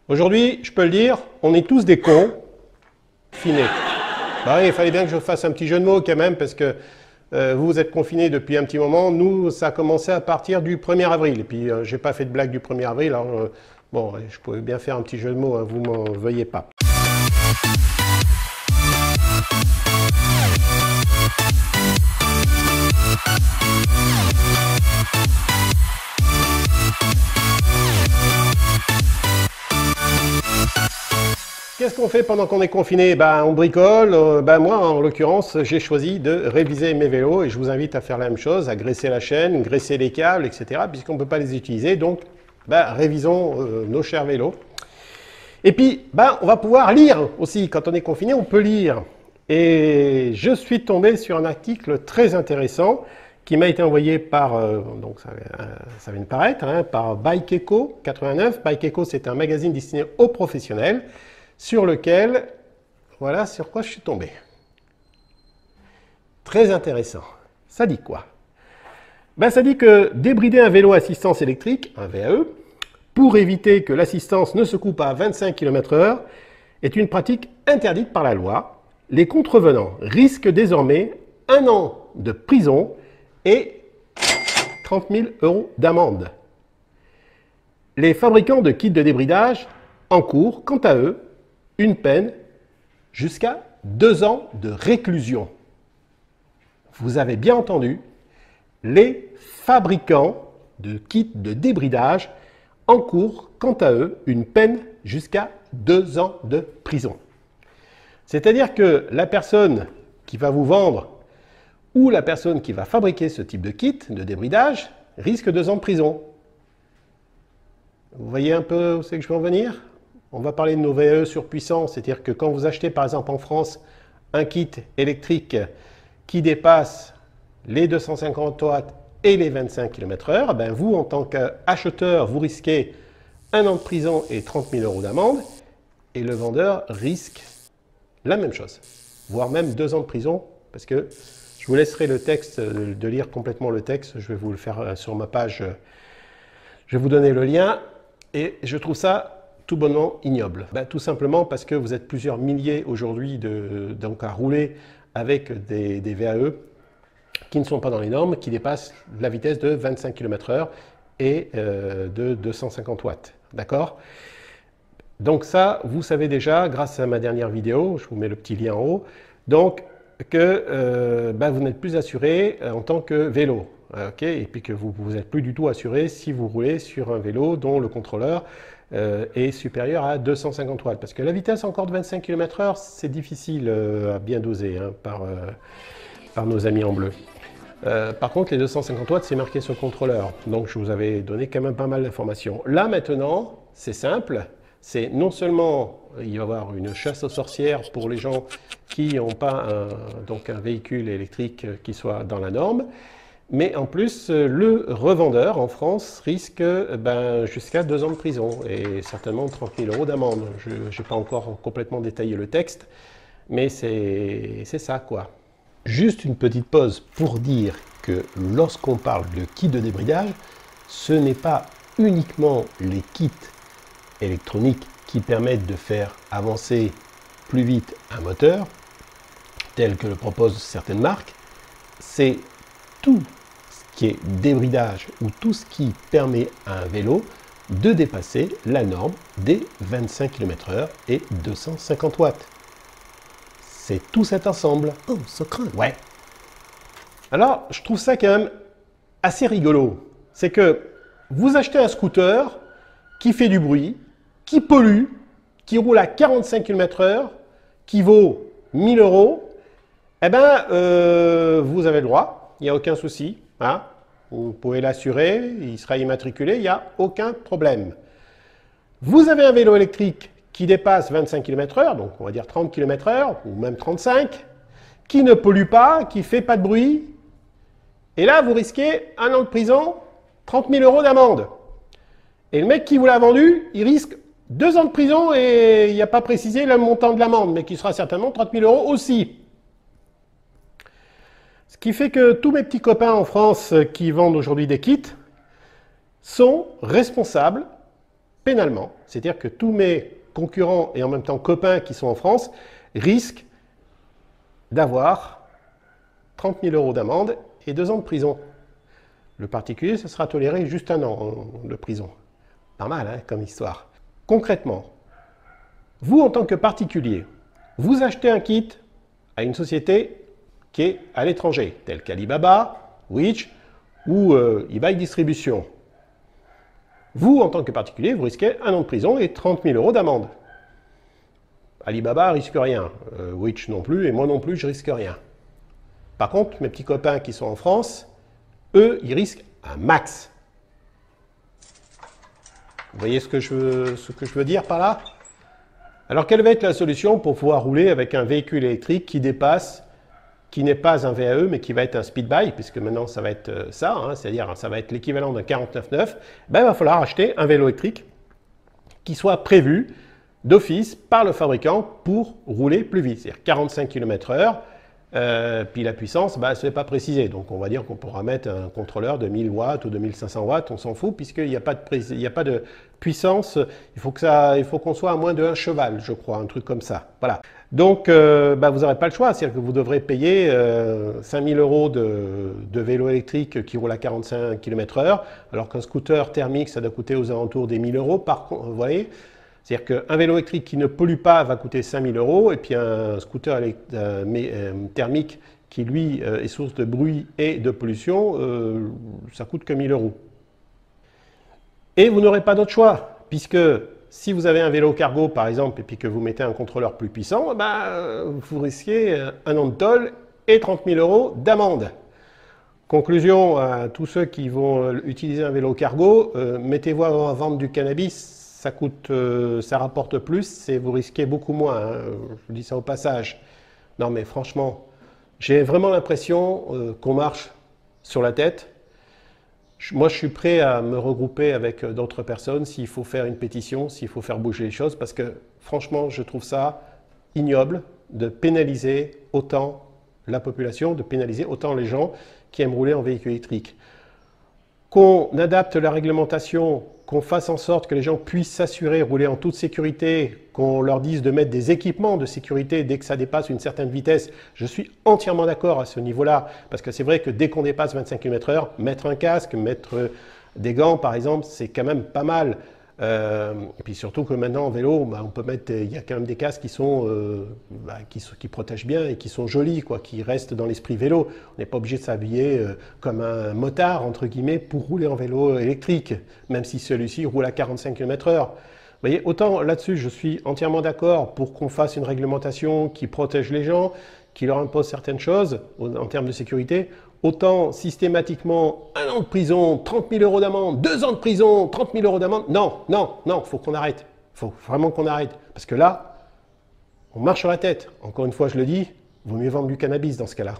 Aujourd'hui, je peux le dire, on est tous des cons. Finés. Bah oui, il fallait bien que je fasse un petit jeu de mots quand même, parce que vous êtes confinés depuis un petit moment. Nous, ça a commencé à partir du 1er avril. Et puis, j'ai pas fait de blague du 1er avril. Alors, bon, je pouvais bien faire un petit jeu de mots, hein, vous m'en veuillez pas. Qu'est-ce qu'on fait pendant qu'on est confiné? On bricole. Moi, en l'occurrence, j'ai choisi de réviser mes vélos et je vous invite à faire la même chose, à graisser la chaîne, graisser les câbles, etc. puisqu'on ne peut pas les utiliser. Donc, révisons nos chers vélos. Et puis, on va pouvoir lire aussi. Quand on est confiné, on peut lire. Et je suis tombé sur un article très intéressant qui m'a été envoyé par, donc ça vient de paraître, hein, par Bike Echo 89. Bike Echo, c'est un magazine destiné aux professionnels, sur lequel, voilà sur quoi je suis tombé. Très intéressant. Ça dit quoi? Ça dit que débrider un vélo assistance électrique, un VAE, pour éviter que l'assistance ne se coupe à 25 km/h, est une pratique interdite par la loi. Les contrevenants risquent désormais 1 an de prison et 30 000 € d'amende. Les fabricants de kits de débridage encourent, quant à eux, une peine jusqu'à 2 ans de réclusion. Vous avez bien entendu, les fabricants de kits de débridage encourent, quant à eux, une peine jusqu'à 2 ans de prison. C'est-à-dire que la personne qui va vous vendre ou la personne qui va fabriquer ce type de kit de débridage risque 2 ans de prison. Vous voyez un peu où c'est que je veux en venir? On va parler de nos VAE surpuissants, c'est-à-dire que quand vous achetez par exemple en France un kit électrique qui dépasse les 250 watts et les 25 km/h, vous en tant qu'acheteur, vous risquez 1 an de prison et 30 000 € d'amende, et le vendeur risque la même chose, voire même 2 ans de prison, parce que je vous laisserai le texte, de lire complètement le texte, je vais vous le faire sur ma page, je vais vous donner le lien, et je trouve ça tout bonnement ignoble. Tout simplement parce que vous êtes plusieurs milliers aujourd'hui à rouler avec des VAE qui ne sont pas dans les normes, qui dépassent la vitesse de 25 km/h et de 250 watts. D'accord? Donc ça, vous savez déjà, grâce à ma dernière vidéo, je vous mets le petit lien en haut, donc que vous n'êtes plus assuré en tant que vélo. Okay, et puis que vous n'êtes plus du tout assuré si vous roulez sur un vélo dont le contrôleur est supérieur à 250 watts. Parce que la vitesse encore de 25 km/h, c'est difficile à bien doser hein, par nos amis en bleu. Par contre, les 250 watts, c'est marqué sur le contrôleur. Donc, je vous avais donné quand même pas mal d'informations. Là, maintenant, c'est simple. C'est non seulement, il va y avoir une chasse aux sorcières pour les gens qui n'ont pas un véhicule électrique qui soit dans la norme, mais en plus, le revendeur en France risque jusqu'à 2 ans de prison et certainement 30 000 € d'amende. Je n'ai pas encore complètement détaillé le texte, mais c'est ça quoi. Juste une petite pause pour dire que lorsqu'on parle de kit de débridage, ce n'est pas uniquement les kits électroniques qui permettent de faire avancer plus vite un moteur, tel que le proposent certaines marques, c'est tout ce qui est débridage ou tout ce qui permet à un vélo de dépasser la norme des 25 km/h et 250 watts. C'est tout cet ensemble. Oh, ça craint. Ouais. Alors, je trouve ça quand même assez rigolo. C'est que vous achetez un scooter qui fait du bruit, qui pollue, qui roule à 45 km/h, qui vaut 1 000 €, vous avez le droit, il n'y a aucun souci. Hein. Vous pouvez l'assurer, il sera immatriculé, il n'y a aucun problème. Vous avez un vélo électrique qui dépasse 25 km/h, donc on va dire 30 km/h, ou même 35, qui ne pollue pas, qui ne fait pas de bruit. Et là, vous risquez 1 an de prison, 30 000 € d'amende. Et le mec qui vous l'a vendu, il risque 2 ans de prison et il n'y a pas précisé le montant de l'amende, mais qui sera certainement 30 000 € aussi. Ce qui fait que tous mes petits copains en France qui vendent aujourd'hui des kits sont responsables pénalement. C'est-à-dire que tous mes concurrents et en même temps copains qui sont en France risquent d'avoir 30 000 € d'amende et 2 ans de prison. Le particulier, ça sera toléré juste 1 an de prison. Pas mal, hein, comme histoire. Concrètement, vous, en tant que particulier, vous achetez un kit à une société qui est à l'étranger, telle qu'Alibaba, Wish ou eBay Distribution. Vous, en tant que particulier, vous risquez 1 an de prison et 30 000 € d'amende. Alibaba risque rien, Wish non plus, et moi non plus, je risque rien. Par contre, mes petits copains qui sont en France, eux, ils risquent un max. Vous voyez ce que je veux dire par là? Alors, quelle va être la solution pour pouvoir rouler avec un véhicule électrique qui dépasse, qui n'est pas un VAE, mais qui va être un speed-by, puisque maintenant, ça va être ça, hein, c'est-à-dire ça va être l'équivalent d'un 49.9, ben, il va falloir acheter un vélo électrique qui soit prévu d'office par le fabricant pour rouler plus vite, c'est-à-dire 45 km/h. Puis la puissance, bah, ce n'est pas précisé. Donc on va dire qu'on pourra mettre un contrôleur de 1000 watts ou de 1500 watts, on s'en fout, puisqu'il n'y a pas de puissance. Il faut qu'on soit à moins de 1 cheval, je crois, un truc comme ça. Voilà. Donc bah, vous n'aurez pas le choix, c'est-à-dire que vous devrez payer 5000 € de vélo électrique qui roule à 45 km/h, alors qu'un scooter thermique, ça doit coûter aux alentours des 1000 €. Par contre, vous voyez, c'est-à-dire qu'un vélo électrique qui ne pollue pas va coûter 5000 € et puis un scooter thermique qui, lui, est source de bruit et de pollution, ça coûte que 1000 €. Et vous n'aurez pas d'autre choix, puisque si vous avez un vélo cargo, par exemple, et puis que vous mettez un contrôleur plus puissant, bah, vous risquez 1 an de tôle et 30 000 € d'amende. Conclusion à tous ceux qui vont utiliser un vélo cargo, mettez-vous à vendre du cannabis. Ça rapporte plus et vous risquez beaucoup moins, hein. Je dis ça au passage. Non mais franchement, j'ai vraiment l'impression qu'on marche sur la tête. Moi je suis prêt à me regrouper avec d'autres personnes s'il faut faire une pétition, s'il faut faire bouger les choses, parce que franchement je trouve ça ignoble de pénaliser autant la population, de pénaliser autant les gens qui aiment rouler en véhicule électrique. Qu'on adapte la réglementation, qu'on fasse en sorte que les gens puissent s'assurer, rouler en toute sécurité, qu'on leur dise de mettre des équipements de sécurité dès que ça dépasse une certaine vitesse. Je suis entièrement d'accord à ce niveau-là, parce que c'est vrai que dès qu'on dépasse 25 km/h, mettre un casque, mettre des gants par exemple, c'est quand même pas mal. Et puis surtout que maintenant en vélo, bah, on peut mettre, il y a quand même des casques qui protègent bien et qui sont jolis, quoi, qui restent dans l'esprit vélo. On n'est pas obligé de s'habiller comme un motard entre guillemets pour rouler en vélo électrique, même si celui-ci roule à 45 km/h. Vous voyez, autant là-dessus, je suis entièrement d'accord pour qu'on fasse une réglementation qui protège les gens, qui leur impose certaines choses en termes de sécurité. Autant systématiquement 1 an de prison, 30 000 € d'amende, 2 ans de prison, 30 000 € d'amende. Non, non, non, il faut qu'on arrête. Il faut vraiment qu'on arrête. Parce que là, on marche sur la tête. Encore une fois, je le dis, il vaut mieux vendre du cannabis dans ce cas-là.